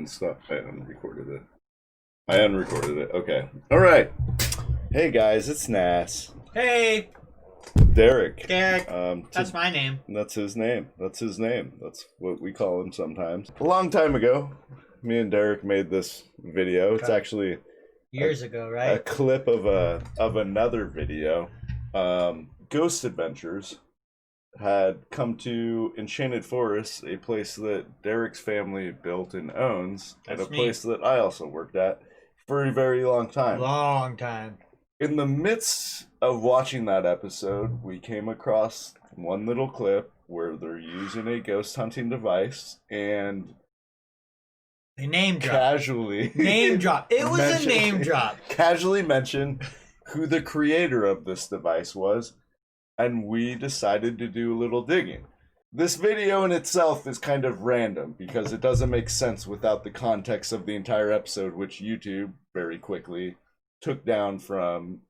stuff. I unrecorded it. Okay. All right. Hey guys, it's Nas. Hey, Derek. that's my name. That's his name. That's what we call him sometimes. A long time ago, me and Derek made this video. It's actually years ago, a right? clip of another video. Ghost Adventures had come to Enchanted Forest, a place that Derek's family built and owns, and a place that I also worked at for a very long time. In the midst of watching that episode, we came across one little clip where they're using a ghost hunting device and They name drop. casually Name drop. It was a name drop. Casually mentioned who the creator of this device was, and we decided to do a little digging. This video in itself is kind of random because it doesn't make sense without the context of the entire episode, which YouTube very quickly took down from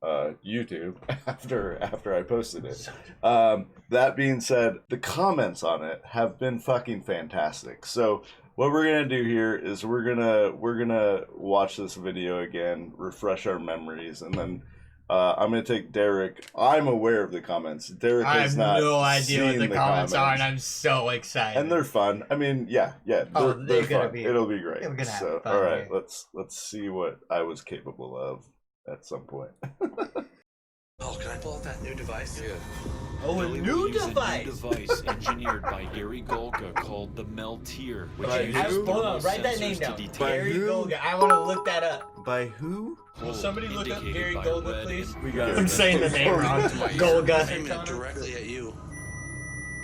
YouTube after I posted it. That being said, the comments on it have been fucking fantastic. So what we're gonna do here is we're gonna watch this video again, refresh our memories, and then I'm gonna take Derek. I'm aware of the comments. Derek has not. I have no idea what seen the comments are, and I'm so excited. And they're fun. I mean, yeah, they're fun. It'll be great. We're gonna have fun all right, here. let's see what I was capable of at some point. Oh, can I pull out that new device? Yeah. Oh, a new device! A new device engineered by Gary Galka called the Melteer, which Hold on, write that name down. Gary Golga. I want to look that up. By who? Will somebody look up Gary by Golga, red please? and We got I'm saying the name wrong. Golga. Aiming it directly at you.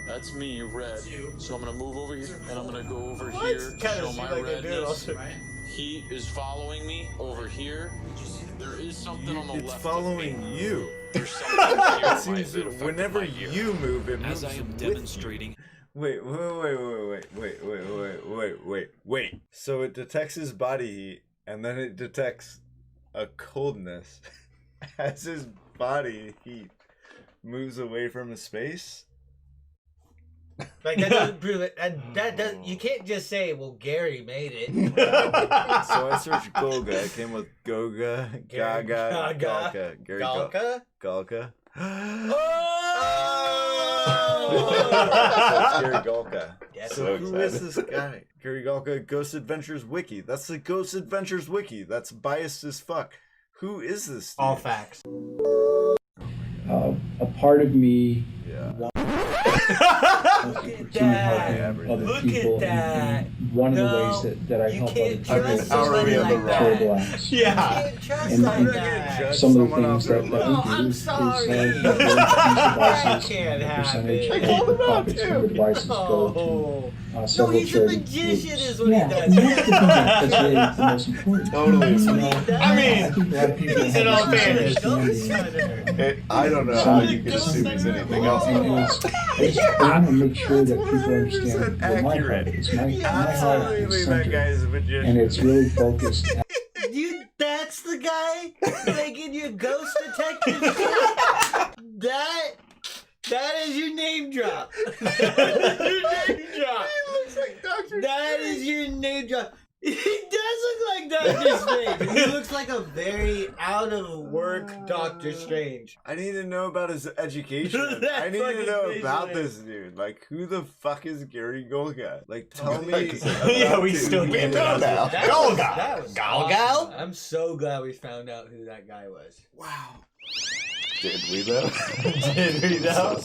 That's me, red. So I'm gonna move over here, and I'm gonna go over What? here, Kinda show seems my like they do it redness. also. He is following me over here. There is something on the It's left following of me. you. There's something here It that seems that affects whenever my ear. you move, it moves as I am with demonstrating. you. Wait. So it detects his body heat, and then it detects a coldness as his body heat moves away from his space. Like that doesn't prove it. That does. You can't just say, "Well, Gary made it." So I searched Golga. I came with Goga, Gaga, Gaga, Galka, Gary Galka. Galka. Oh! That's Gary Galka. Yes. So who is this guy? Gary Galka, Ghost Adventures Wiki. That's the Ghost Adventures Wiki. That's biased as fuck. Who is this dude? All facts. A part of me Yeah. wants to continue helping other Look people. at that. And one of the No, ways that I you help can't other trust people somebody is like that. terrible acts. Yeah. Trust And like then that. some of the Someone things that we Oh, do I'm is sorry. these That devices, can't a happen. percentage I of called the him out, profits from the too. devices go Oh. to No, several he's a charity magician groups. is what he Yeah, does. and that's the thing that's really the most important. Totally. You know, I mean, I think a lot of people in have all this fairness, misunderstanding. I don't know how you can assume he's anything else. And I want to make sure that people understand what my heart is. My heart Absolutely, is that guy centered, is a magician. and it's really focused. That's the guy making your ghost detective. That is your name drop. Your name drop. That is your name drop. He does look like Doctor Strange. He looks like a very out of work Doctor Strange. I need to know about his education. That I need to fucking know face about is- this dude. Like, who the fuck is Gary Golga? Like, tell me. Yeah, we about still him. can't know now. That was awesome. I'm so glad we found out who that guy was. Wow. Did we though? Did we know?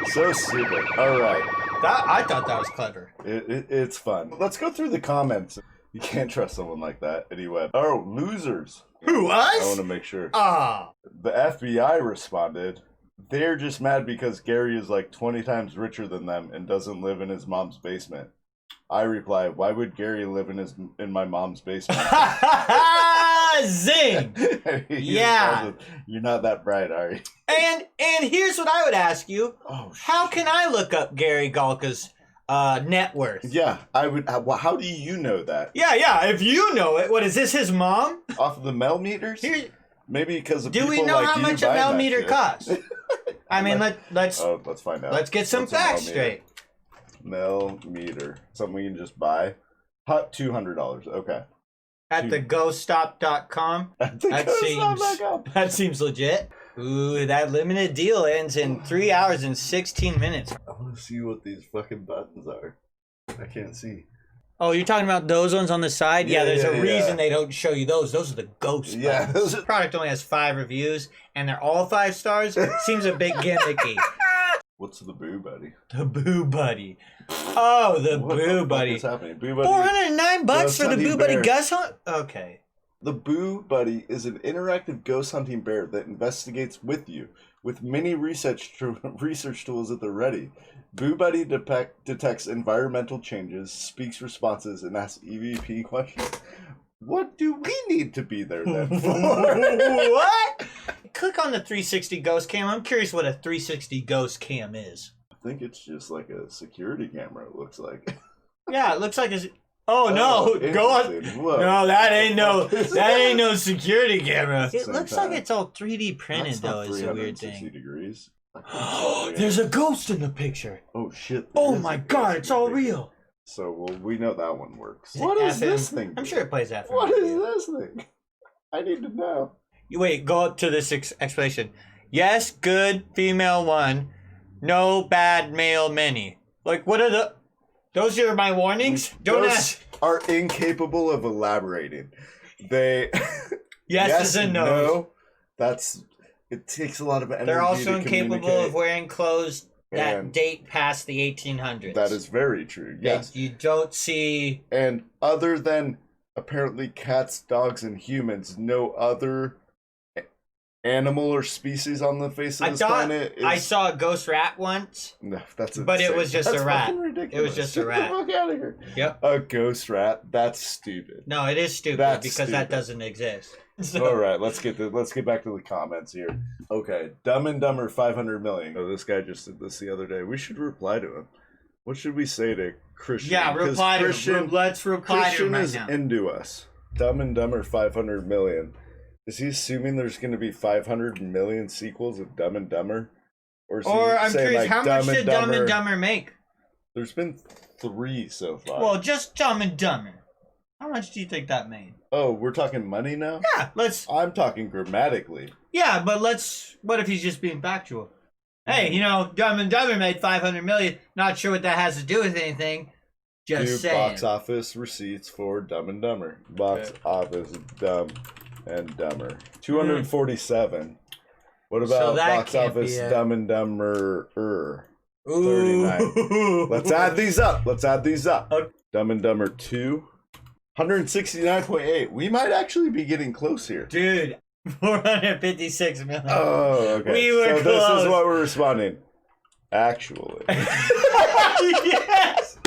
So stupid. All right. I thought that was clever. It's fun. Let's go through the comments. You can't trust someone like that. Anyway. Oh, losers. Who, I want us? to make sure. Ah. The FBI responded, they're just mad because Gary is like 20 times richer than them and doesn't live in his mom's basement. I reply, why would Gary live in my mom's basement? Zing! He Yeah. responds with, you're not that bright, are you? And here's what I would ask you. Oh, How can I look up Gary Galka's net worth? Yeah, I would. How do you know that? Yeah. If you know it, what is this? His mom? Off of the Mel meters? Here, Maybe because of do we people know like how you much a buying Mel that meter shit. costs? I mean, let's Let's find out. let's get some What's a Mel facts meter? straight. Mel meter. Something we can just buy. $200. Okay. At the ghoststop.com. That seems legit. Ooh, that limited deal ends in 3 hours and 16 minutes. I want to see what these fucking buttons are. I can't see. Oh, you're talking about those ones on the side? Yeah, there's a reason they don't show you those. Those are the ghost buttons. Those The product only has 5 reviews, and they're all 5 stars. Seems a bit gimmicky. What's the Boo Buddy? The Boo Buddy. Oh, the Boo Buddy. What's happening? Boo Buddy. $409 for the Boo Buddy Ghost Hunt? Okay. The Boo Buddy is an interactive ghost hunting bear that investigates with you, with many research tools at the ready. Boo Buddy detects environmental changes, speaks responses, and asks EVP questions. What do we need to be there then for? What? Click on the 360 ghost cam. I'm curious what a 360 ghost cam is. I think it's just like a security camera, it looks like. Yeah, it looks like a... Oh no! Go on. Whoa. No, that ain't no security camera. It Same looks time. like it's all 3D printed That's not though. Is a weird 360 thing. degrees. There's a ghost in the picture. Oh shit! Oh my god! It's all real. So well, we know that one works. Is What it is FM? this thing? I'm sure it plays FM. What is this thing? I need to know. You wait. Go up to this explanation. Yes, good female 1. No bad male many. Like what are the? Those are my warnings. Don't Those ask. are incapable of elaborating. They Yes is a no. That's it takes a lot of energy. They're also to incapable communicate. of wearing clothes that And date past the 1800s. That is very true. Yes. You don't see. And other than apparently cats, dogs, and humans, no other animal or species on the face of this planet is... I saw a ghost rat once. No, that's insane. But it was just That's a rat. fucking ridiculous. It was just a rat. Get the fuck out of here. Yep. A ghost rat? That's stupid. No, it is stupid That's because that stupid. doesn't exist. So, All right, let's get back to the comments here. Okay, Dumb and Dumber 500 million. Oh, this guy just did this the other day. We should reply to him. What should we say to Christian? yeah, 'Cause reply to Christian, him. Let's reply to him Christian right is now. into us. Dumb and Dumber 500 million. Is he assuming there's going to be 500 million sequels of Dumb and Dumber? Or I'm saying, curious, like, how much did Dumb and Dumber make? There's been 3 so far. Well, just Dumb and Dumber. How much do you think that made? Oh, we're talking money now? Yeah, I'm talking grammatically. Yeah, but what if he's just being factual? Hey, Dumb and Dumber made 500 million. Not sure what that has to do with anything. Just Do saying. box office receipts for Dumb and Dumber. Box office Dumb and Dumber. 247. What So about that box can't be office it. Dumb and Dumber? 39. Ooh. Let's add these up. Okay. Dumb and Dumber 2. 169.8. We might actually be getting close here. Dude, 456 million. Oh, okay. We were so close. this is what we're responding. Actually, Yes!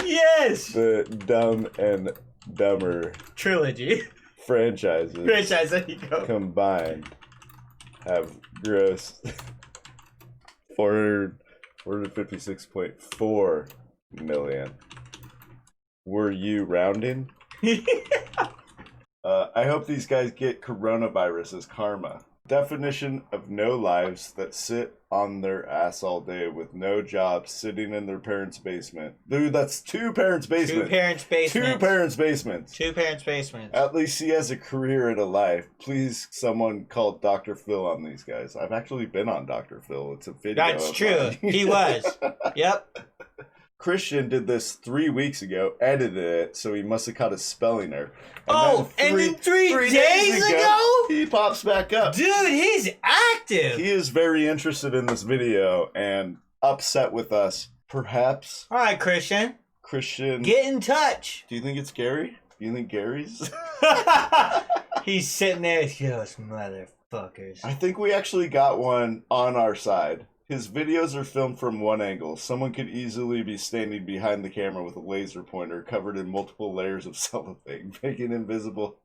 Yes! the Dumb and Dumber Trilogy. franchises Franchise, there you go. combined have grossed 456.4 million. Were you rounding? I hope these guys get coronavirus as karma. Definition of no lives that sit on their ass all day with no job, sitting in their parents' basement. Dude, that's 2 parents' basements. 2 parents' basements. 2 parents' basements. 2 parents' basements. At least he has a career and a life. Please, someone call Dr. Phil on these guys. I've actually been on Dr. Phil. It's a video. That's of true. mine. He was. Yep. Christian did this 3 weeks ago, edited it, so he must have caught a spelling error. And then 3 days ago? He pops back up. Dude, he's active. He is very interested in this video and upset with us. Perhaps, All right, Christian. Christian, Get in touch. do you think it's Gary? Do you think Gary's? He's sitting there. Those motherfuckers. I think we actually got one on our side. His videos are filmed from one angle. Someone could easily be standing behind the camera with a laser pointer covered in multiple layers of cellophane, making it invisible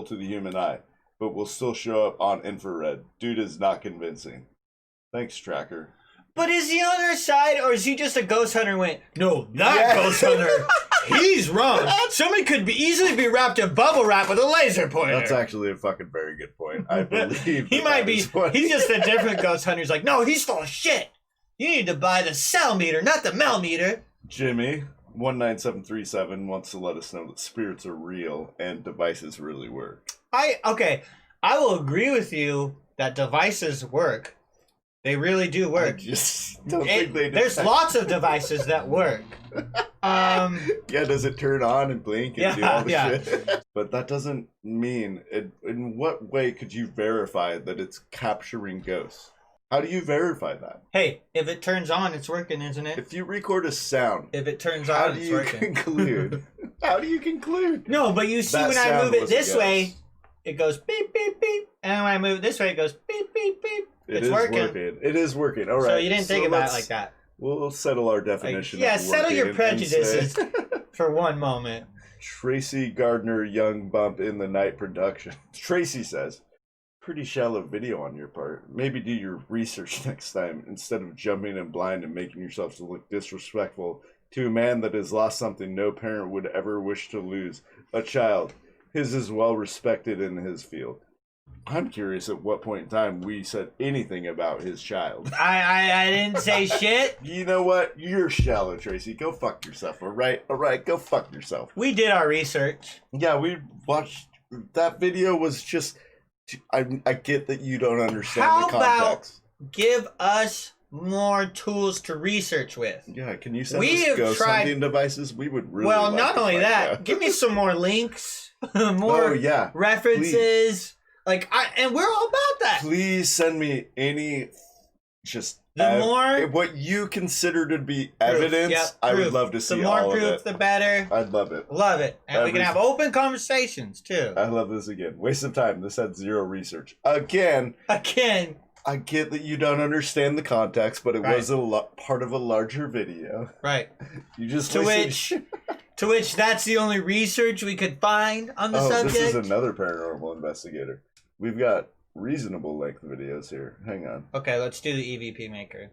to the human eye, but will still show up on infrared. Dude is not convincing. Thanks, Tracker. But is he on our side, or is he just a ghost hunter? Went no, that ghost hunter. He's wrong. Somebody could easily be wrapped in bubble wrap with a laser pointer. That's actually a fucking very good point. I believe he that might that be. is what- He's just a different ghost hunter. He's like, no, he's full of shit. You need to buy the cell meter, not the millimeter. Jimmy, 19737 wants to let us know that spirits are real and devices really work. I will agree with you that devices work. They really do I work. just don't think they do. There's lots of devices that work. Yeah, does it turn on and blink and do all the yeah. shit? But that doesn't mean... In what way could you verify that it's capturing ghosts? How do you verify that? Hey, if it turns on, it's working, isn't it? If you record a sound, If it turns how on, do it's you working. conclude? How do you conclude? No, but you see That when I sound move it was a this way, ghost. it goes beep, beep, beep. And when I move it this way, it goes beep, beep, beep. It It's is working. It is working. All right. So you didn't think about it let's- like that. We'll settle our definition. Yeah, of settle your working and prejudices say- for one moment. Tracy Gardner Young Bump in the Night production. Tracy says, pretty shallow video on your part. Maybe do your research next time instead of jumping in blind and making yourself to look disrespectful to a man that has lost something no parent would ever wish to lose. A child. His is well respected in his field. I'm curious at what point in time we said anything about his child. I didn't say shit. You know what? You're shallow, Tracy. Go fuck yourself, alright? Alright, go fuck yourself. We did our research. Yeah, we watched... That video was just... I get that you don't understand How the context. Give us more tools to research with. Yeah, can you send We us have ghost tried- hunting devices? We would really Well, like not to only find that, out. give me some more links, more Oh, yeah. references. And we're all about that. Please send me any... Just... The more... what you consider to be evidence, Yep, I would proof. love to see The more all proof, of it. the better. I'd love it. Love it. And we can have open conversations, too. I love this again. Waste of time. This had zero research. Again, Again. I get that you don't understand the context, but it Right. was part of a larger video. Right. You just To wasted- which that's the only research we could find on the subject. This is another paranormal investigator. We've got reasonable length videos here. Hang on. Okay, let's do the EVP maker.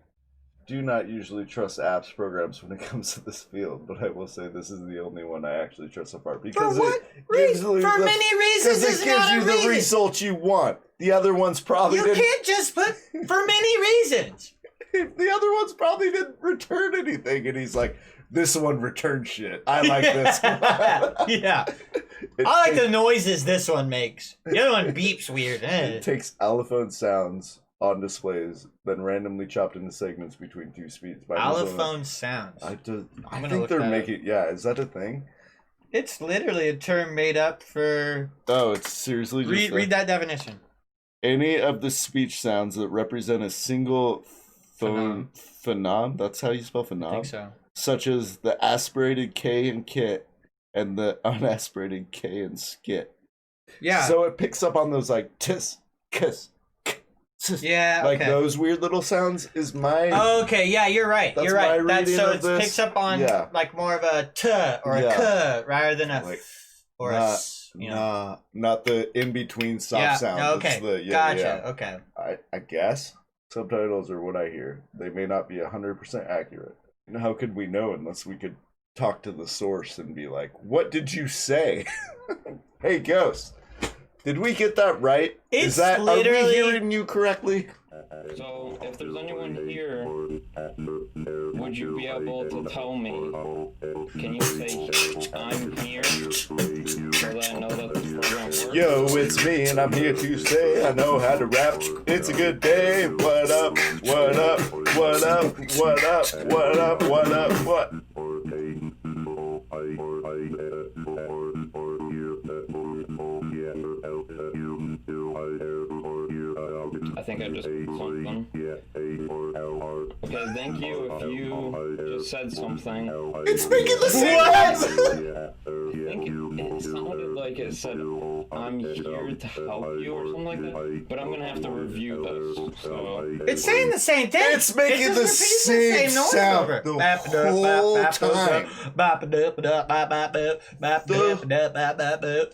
Do not usually trust apps programs when it comes to this field, but I will say this is the only one I actually trust so far because For what it gives reason? you For the- many reasons. because it It's gives not you a the reason. results you want. The other ones probably You didn't. can't just put for many reasons. The other ones probably didn't return anything, and he's like, "This one returned shit. I like this one." Yeah. I like the noises this one makes. The other one beeps weird. It takes allophone sounds on displays, then randomly chopped into segments between two speeds. By Allophone sounds. I gonna think look they're that making. Yeah, is that a thing? It's literally a term made up for. Oh, it's seriously just Read that definition. any of the speech sounds that represent a single phenom. That's how you spell I phenom. think so. Such as the aspirated K and kit and the unaspirated K and skit. Yeah. So it picks up on those like tis, kiss, tis. Yeah. Like okay. those weird little sounds is my. Okay, yeah, you're right. That's You're right. my That's reading so of it this. picks up on Yeah. like more of a t or Yeah. a k rather than a Like, or a s. You know. Nah, not the in between soft Yeah. sound. Okay. It's the, Gotcha. yeah. Okay. I guess subtitles are what I hear. They may not be 100% accurate. And how could we know unless we could talk to the source and be like, "What did you say?" Hey, Ghost, did we get that right? It's Is that are literally- we hearing you correctly? So, if there's anyone here, would you be able to tell me? Can you say I'm here so that I know that the program works? Yo, it's me and I'm here to say I know how to rap. It's a good day. What up? What up? What up? What up? What up? What up? What? I think I just something. Okay, thank you if you just said something. It's making the same What? I think it sounded like it said, I'm here to help you or something like that. But I'm gonna have to review this. So It's saying the same thing. It's making the just same repeating noise sound over. the whole time.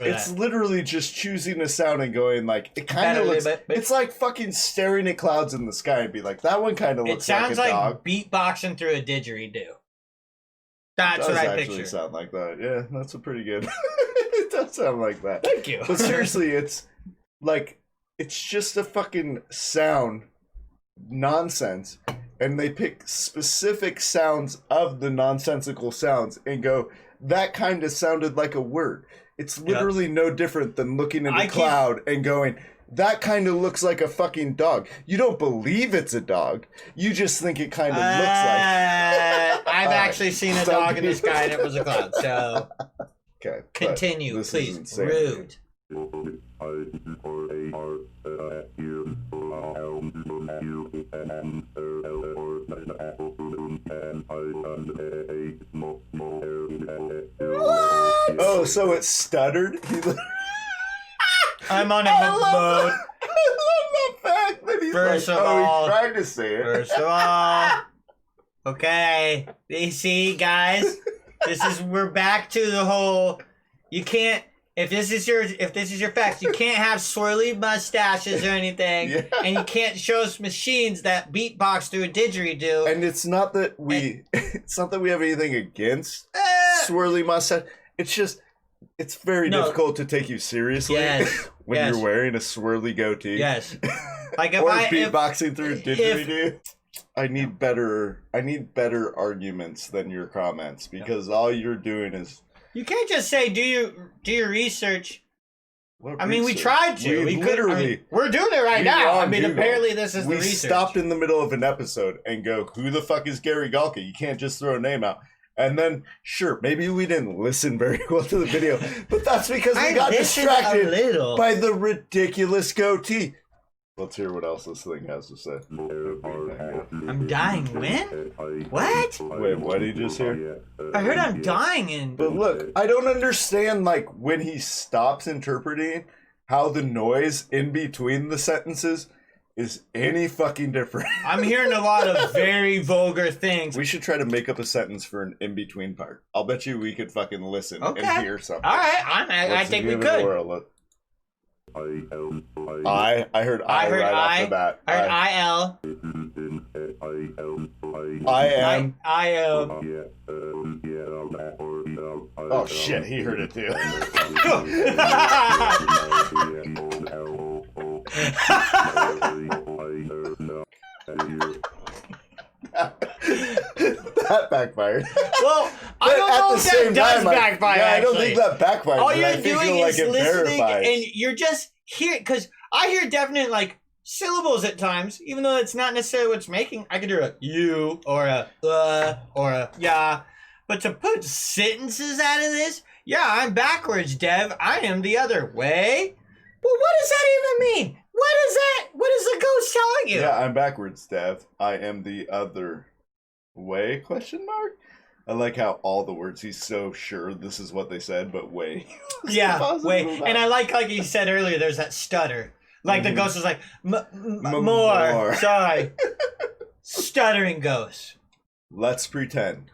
It's literally just choosing a sound and going like it kind of looks. It's like fucking staring at clouds in the sky and be like, that one kind of It looks like sounds a like dog. beatboxing through a didgeridoo. That's It what does I actually picture. sound like that. Yeah, that's a pretty good. It does sound like that. Thank you. But seriously, it's like it's just a fucking sound nonsense, and they pick specific sounds of the nonsensical sounds and go, that kind of sounded like a word. It's literally no different than looking at a cloud and going, that kind of looks like a fucking dog. You don't believe it's a dog. You just think it kind of looks like. I've actually seen a dog in the sky and it was a cloud. So okay, continue, please. Rude. Oh, so it stuttered? I'm on a mode. I love the fact that he's First like, of all, he's trying to say it. First of all, okay. You see, guys, we're back to the whole. You can't. If this is your facts, you can't have swirly mustaches or anything, and you can't show us machines that beatbox through a didgeridoo. And it's not that we have anything against swirly mustache. It's just it's very difficult to take you seriously when you're wearing a swirly goatee. Yes, like if or beatboxing through a didgeridoo. I need better arguments than your comments because all you're doing is. You can't just say do your research. What I mean, we research? tried to. We literally. We're doing it right now. I mean, apparently this is the research. We stopped in the middle of an episode and go, "Who the fuck is Gary Galka?" You can't just throw a name out. And then, sure, maybe we didn't listen very well to the video, but that's because we got distracted by the ridiculous goatee. Let's hear what else this thing has to say. I'm dying when? What? Wait, what did you just hear? I heard I'm dying in. But look, I don't understand, like, when he stops interpreting, how the noise in between the sentences is any fucking different. I'm hearing a lot of very vulgar things. We should try to make up a sentence for an in-between part. I'll bet you we could fucking listen and hear something. All right, I think we could. I heard right off the bat. I heard I-L. I am. I am. Oh shit, he heard it too. That backfired. Well, I don't know if that does backfire. I don't think that backfired. All you're doing is listening, and you're just here because I hear definite like syllables at times, even though it's not necessarily what's making. I could do a you or a yeah, but to put sentences out of this, yeah, I'm backwards, Dev. I am the other way. Well, what does that even mean? What is that? What is the ghost telling you? Yeah, I'm backwards, Dev. I am the other way? Question mark. I like how all the words he's so sure this is what they said, but way. Yeah, way. And I like you said earlier. There's that stutter. Like the ghost is like more. Sorry, stuttering ghost. Let's pretend.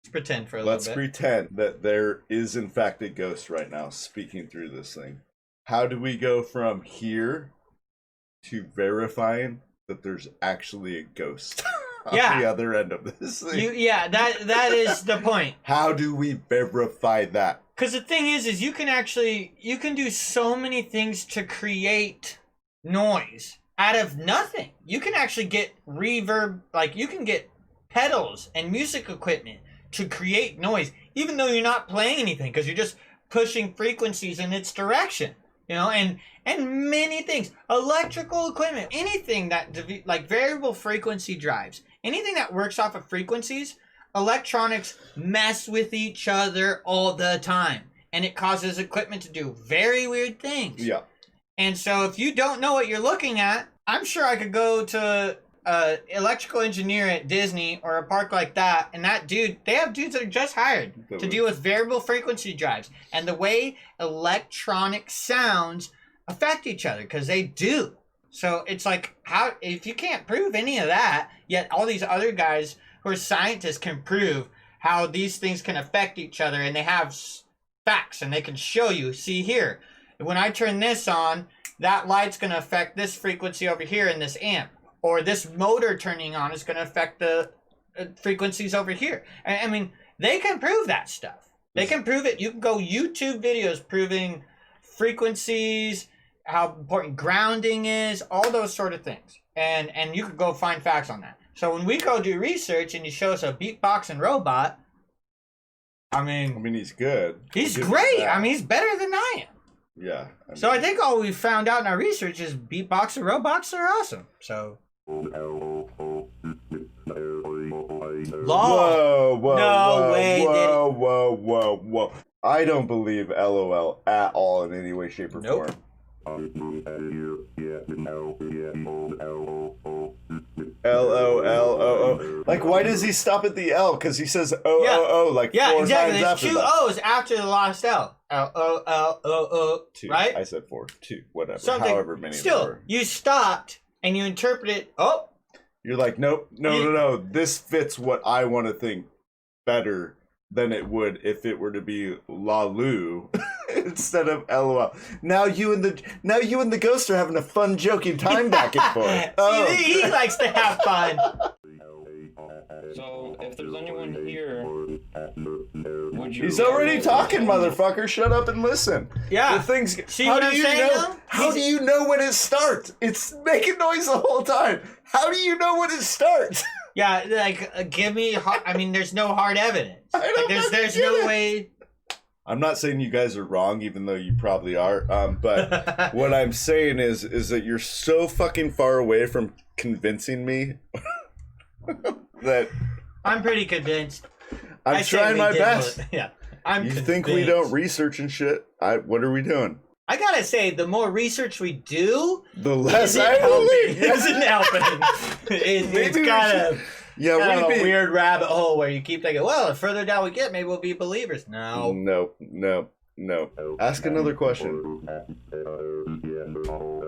Let's pretend for a little bit. Let's pretend that there is in fact a ghost right now speaking through this thing. How do we go from here to verifying that there's actually a ghost on the other end of this thing? That is the point. How do we verify that? Because the thing is you can do so many things to create noise out of nothing. You can actually get reverb, like you can get pedals and music equipment to create noise, even though you're not playing anything, because you're just pushing frequencies in its direction. You know, and many things, electrical equipment, anything that like variable frequency drives, anything that works off of frequencies, electronics mess with each other all the time, and it causes equipment to do very weird things. Yeah. And so if you don't know what you're looking at, I'm sure I could go to an electrical engineer at Disney or a park like that, and that dude, they have dudes that are just hired to deal with variable frequency drives and the way electronic sounds affect each other, because they do. So it's like, how if you can't prove any of that, yet all these other guys who are scientists can prove how these things can affect each other, and they have facts and they can show you, see here, when I turn this on, that light's going to affect this frequency over here in this amp. Or this motor turning on is going to affect the frequencies over here. I mean, they can prove that stuff. They can prove it. You can go YouTube videos proving frequencies, how important grounding is, all those sort of things. And you could go find facts on that. So when we go do research and you show us a beatboxing robot, I I mean, mean, he's good. he's I'll give you great. that. I mean, he's better than I am. Yeah. So I think all we found out in our research is beatboxer robots are awesome. So. Whoa, whoa, No whoa, way did it- whoa. I don't believe LOL at all in any way, shape, or Nope. form. LOL. Like, why does he stop at the L? Because he says O like Yeah, 4 exactly. times There's after two that. O's after the last L. L-O-L-O-O. 2. Right? I said 4. 2. Whatever. Something. However many there Still, were. you stopped and you interpreted. Oh, You're like, nope, no. This fits what I want to think better than it would if it were to be Lalu instead of LOL. Now you and the ghost are having a fun, joking time back and forth. Oh. See, he likes to have fun. So, if there's anyone here, would you... He's already talking, motherfucker. Shut up and listen. Yeah. The thing's. See how what do I'm you saying, know? though? How do you know when it starts? It's making noise the whole time. How do you know when it starts? Yeah, like, give me. I mean, there's no hard evidence. I don't Like, there's get no it. way. I'm not saying you guys are wrong, even though you probably are. But what I'm saying is that you're so fucking far away from convincing me that I'm pretty convinced. I'm I say trying we my did best. what- Yeah, I'm. You convinced. think we don't research and shit? What are we doing? I gotta say, the more research we do, The less isn't I helping. believe. Isn't helping. It's Maybe we kind should- of. Yeah, Kind of we'd a be. weird rabbit hole where you keep thinking, well, the further down we get, maybe we'll be believers. No. No. Ask another question.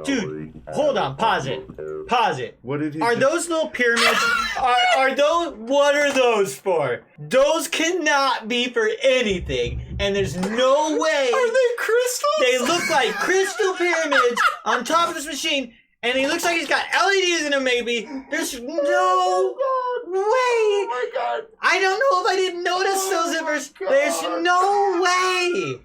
Dude, hold on, pause it. What did he? Are just- those little pyramids, are those, what are those for? Those cannot be for anything, and there's no way Are they crystals? they look like crystal pyramids on top of this machine, and he looks like he's got LEDs in him maybe. There's no way. Oh my god. I don't know if I didn't notice those at first. There's no way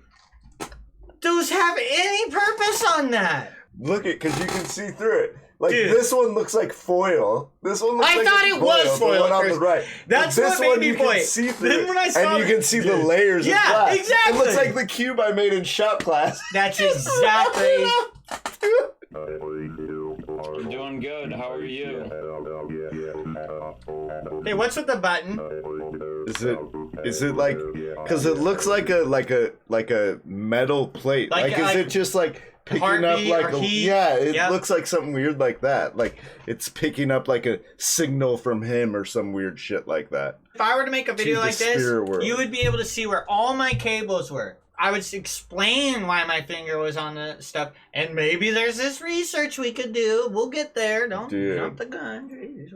those have any purpose on that. Look it, because you can see through it. Like, Dude. this one looks like foil. This one looks I like thought it's it was The foil one at on the first. right. That's But this what made one me you can point. see through Then it, when I saw and you it- can see the Dude. layers Yeah, of glass. exactly. It looks like the cube I made in shop class. That's exactly. I'm doing good. How are you? Hey, what's with the button? Is it like, because it looks like a metal plate. Like- Is like it just like picking up heartbeat like or a, heat? yeah, it Yep. looks like something weird like that. Like it's picking up like a signal from him or some weird shit like that. If I were to make a video the like this, spirit world. you would be able to see where all my cables were. I would explain why my finger was on the stuff, and maybe there's this research we could do. We'll get there. Don't Dude. jump the gun. Jeez.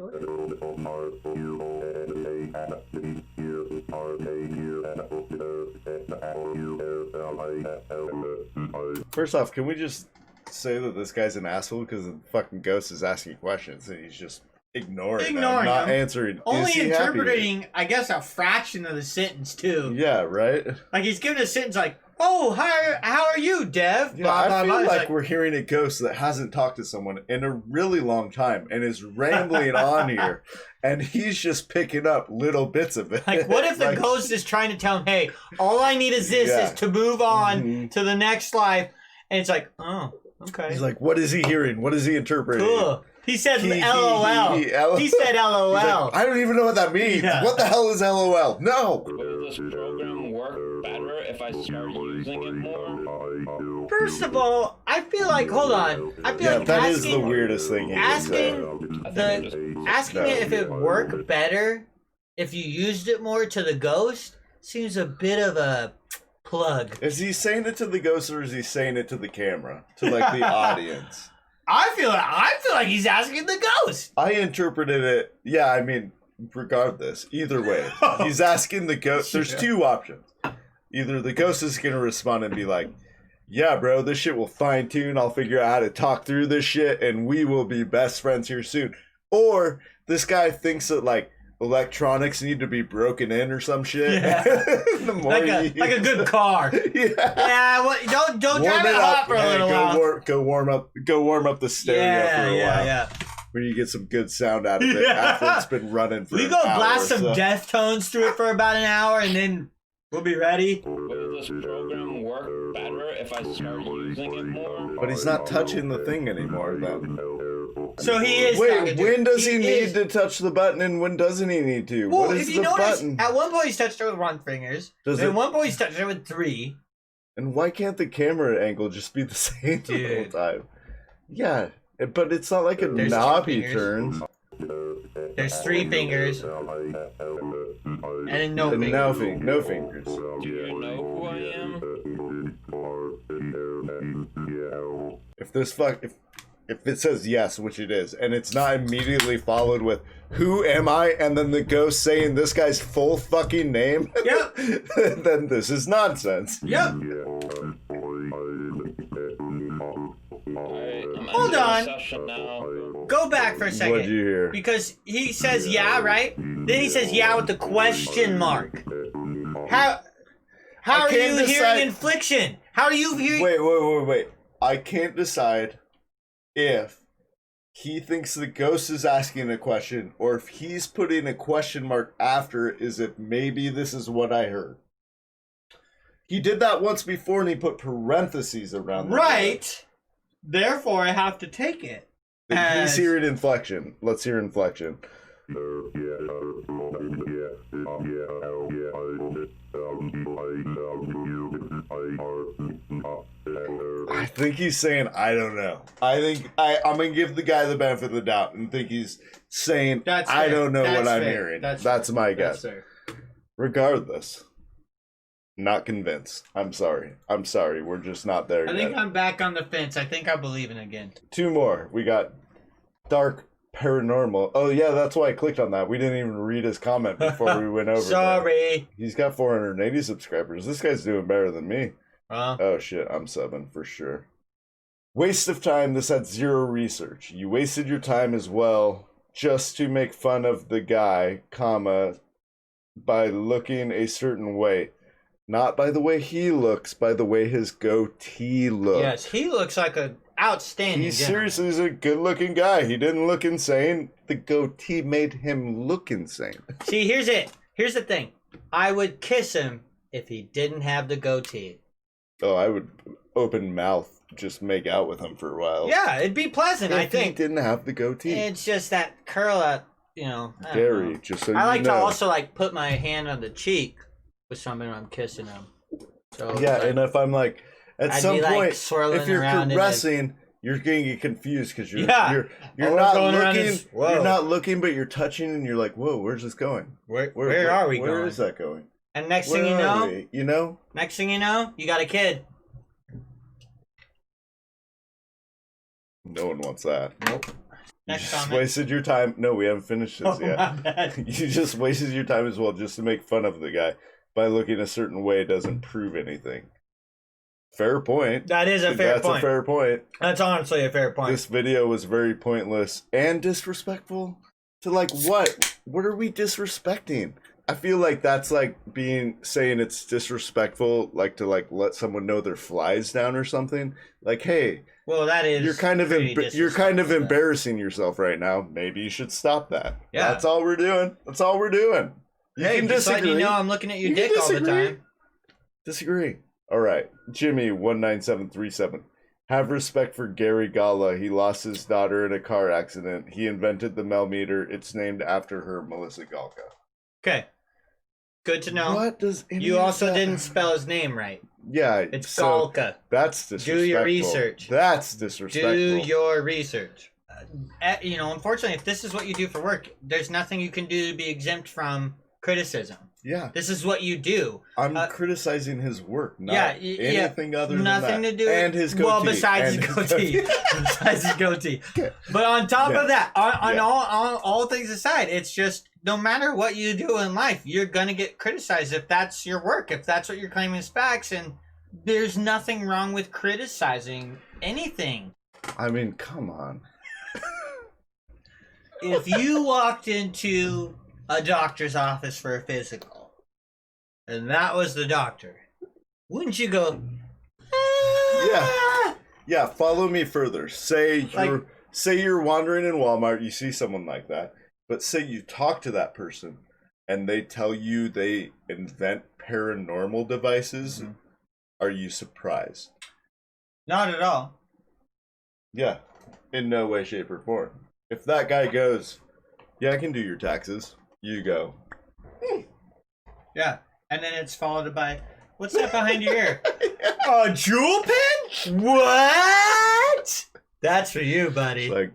First off, can we just say that this guy's an asshole because the fucking ghost is asking questions and he's just ignoring them, not them. answering. Only Is he happy? interpreting, I guess, a fraction of the sentence too. Yeah, right. Like he's giving a sentence like, "Oh, how are you, Dev?" Yeah, Blah, blah, I feel blah. like, It's we're hearing a ghost that hasn't talked to someone in a really long time and is rambling on here, and he's just picking up little bits of it. like, what if the Like, ghost is trying to tell him, "Hey, all I need is this Yeah. is to move on Mhm. to the next life," and it's like, "Oh, okay." He's like, what is he hearing? What is he interpreting? Cool. He said He- LOL. he- LOL. He said He's LOL. like, I don't even know what that means. Yeah. What the hell is LOL? No. Will this program work better if I start using it more? First of all, I feel like, hold on. I feel Yeah, like that asking, is the weirdest thing. he can say. asking it if it would work better if you used it more to the ghost seems a bit of a plug. Is he saying it to the ghost or is he saying it to the camera? To like the audience? I feel like he's asking the ghost. I interpreted it. Yeah, I mean, regardless, either way, he's asking the ghost. There's two options. Either the ghost is gonna respond and be like, "Yeah, bro, this shit will fine tune. I'll figure out how to talk through this shit, and we will be best friends here soon." Or this guy thinks that like electronics need to be broken in or some shit. Yeah. The more Like you a use good it. car. Yeah. Yeah, don't drive it hot for a Hey, little while. Go warm up the stereo for a while. Yeah. When you get some good sound out of it Yeah. after it's been running for We an go hour blast or some so. Deftones through it for about an hour, and then we'll be ready. Will this program work better if I start using it more? But he's not touching the thing anymore then. So he is. Wait, talking to when it. does he need is. to touch the button and when doesn't he need to? Well, what is if you the notice, button? at one point he's touched it with 1 fingers. Does Then it- one point he's touched it with 3. And why can't the camera angle just be the same the whole Dude. time? Yeah, but it's not like a There's 2 knob he fingers. turns. There's 3 fingers. And then no And fingers. no fingers. Do you know who I am? If it says yes, which it is, and it's not immediately followed with "Who am I?" and then the ghost saying this guy's full fucking name, Yep. then this is nonsense. Yep. Alright, I'm Hold ending the on. session now. Go back for a second. What'd you hear? Because he says yeah, right? Then he says yeah with the question mark. How are can't you decide- hearing infliction? How are you hearing? Wait. I can't decide if he thinks the ghost is asking a question or if he's putting a question mark after it, is if maybe this is what I heard. He did that once before and he put parentheses around the Right. Therefore, I have to take it. word. as- He's hearing inflection. Let's hear inflection. I think he's saying, I don't know. I'm going to give the guy the benefit of the doubt and think he's saying, That's I fair. don't know That's what I'm fair. hearing. That's That's my That's guess. fair. Regardless, not convinced. I'm sorry. We're just not there I yet. think I'm back on the fence. I think I believe in it again. 2 more. We got Dark Paranormal. Oh, yeah, that's why I clicked on that. We didn't even read his comment before we went over there. Sorry. He's got 480 subscribers. This guy's doing better than me. Well, Oh, shit. I'm subbing for sure. Waste of time. This had 0 research. You wasted your time as well just to make fun of the guy, comma, by looking a certain way. Not by the way he looks, by the way his goatee looks. yes, he looks like an outstanding He gentleman. seriously is a good-looking guy. He didn't look insane. The goatee made him look insane. See, here's it. Here's the thing. I would kiss him if he didn't have the goatee. Oh, I would open mouth just make out with him for a while. Yeah, it'd be pleasant, I If he think. didn't have the goatee. It's just that curl out, I don't Gary, know. just so I like you to know. also like put my hand on the cheek with someone when I'm kissing them. So Yeah, like, and if I'm like, at I'd some be, like, point, swirling if you're around in, like- caressing, you're going to get confused because you're Yeah. you're Or not going around looking. this- whoa. You're not looking, but you're touching, and you're like, "Whoa, where's this going? where are we Where going? is that going? And next Where thing you are know, we? You know, you got a kid. no one wants that. Nope. You Next just comment. wasted your time. No, we haven't finished this Oh, yet. my bad. You just wasted your time as well just to make fun of the guy by looking a certain way doesn't prove anything. Fair point. That is a fair That's point. a fair point. That's honestly a fair point. This video was very pointless and disrespectful to like what? What are we disrespecting? I feel like that's like saying it's disrespectful, like to like let someone know their flies down or something. Like, hey, Well, that is. you're kind of pretty you're kind of disrespectful. embarrassing yourself right now. Maybe you should stop that. Yeah. That's all we're doing. That's all we're doing. You Hey, can just letting disagree. you know I'm looking at your You can dick all the disagree. time. Disagree. All right, Jimmy 19737. Have respect for Gary Gala. He lost his daughter in a car accident. He invented the Melmeter. It's named after her, Melissa Galka. Okay. Good to know. What does any You of also that- didn't spell his name right. Yeah, It's so Galka. that's disrespectful. your research. That's disrespectful. Do your research. Unfortunately, if this is what you do for work, there's nothing you can do to be exempt from criticism. Yeah, This is what you do. I'm criticizing his work, not yeah, anything other than nothing that. to do. And his goatee. Well, besides And his goatee, besides his goatee. But on top Yeah. of that, on Yeah. all things aside, it's just no matter what you do in life, you're gonna get criticized if that's your work, if that's what you're claiming is facts, and there's nothing wrong with criticizing anything. I mean, come on. If you walked into a doctor's office for a physical, and that was the doctor, wouldn't you go? Yeah. Yeah, follow me further. Say Like- say you're wandering in Walmart, you see someone like that, but say you talk to that person and they tell you they invent paranormal devices, are you surprised? Not at all. Yeah, in no way, shape, or form. If that guy goes, yeah, I can do your taxes, you go, Yeah. And then it's followed by, what's that behind your ear? A jewel pen? What? That's for you, buddy. it's like,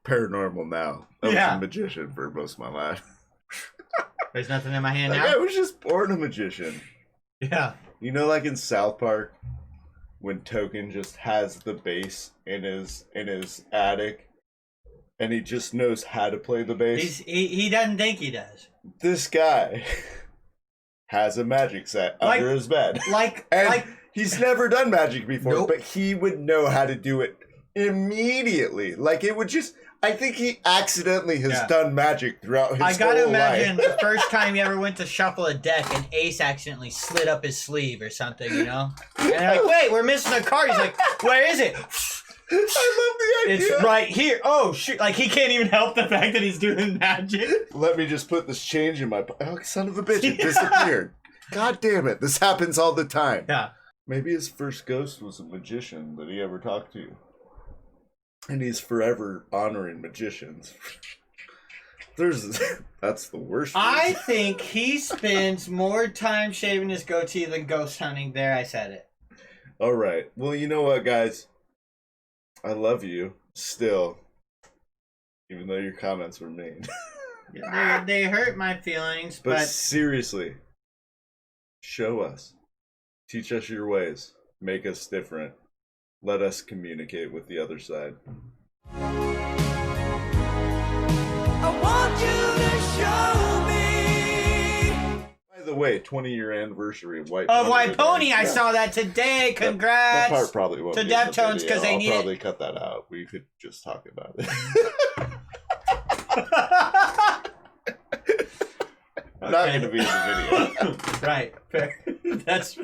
paranormal now. I was Yeah. a magician for most of my life. There's nothing in my hand Like, now. I was just born a magician. Yeah. You know, like in South Park, when Token just has the bass in his attic, and he just knows how to play the bass. He doesn't think he does. This guy has a magic set under his bed, and he's never done magic before, Nope. but he would know how to do it immediately. Like it would just. I think he accidentally has done magic throughout his I gotta whole imagine life. the first time you ever went to shuffle a deck and Ace accidentally slid up his sleeve or something, you know? And they're like, wait, we're missing a card. He's like, where is it? I love the idea. It's right here. Oh, shoot. Like, he can't even help the fact that he's doing magic. Let me just put this change in my pocket. Oh, son of a bitch, it disappeared. God damn it. This happens all the time. Yeah. Maybe his first ghost was a magician that he ever talked to. And he's forever honoring magicians. That's the worst. I think he spends more time shaving his goatee than ghost hunting. There, I said it. All right. Well, you know what, guys? I love you still, even though your comments were mean. They hurt my feelings, But but seriously, show us. Teach us your ways. Make us different. Let us communicate with the other side. I want you to show me. By the way, 20-year anniversary of White of Pony. White today. Pony, I Yeah. saw that today. That Congrats. part probably won't to be in the Deftones, video. 'cause they I'll need it. probably cut that out. We could just talk about it. Not going to be in the video. Right. Fair. That's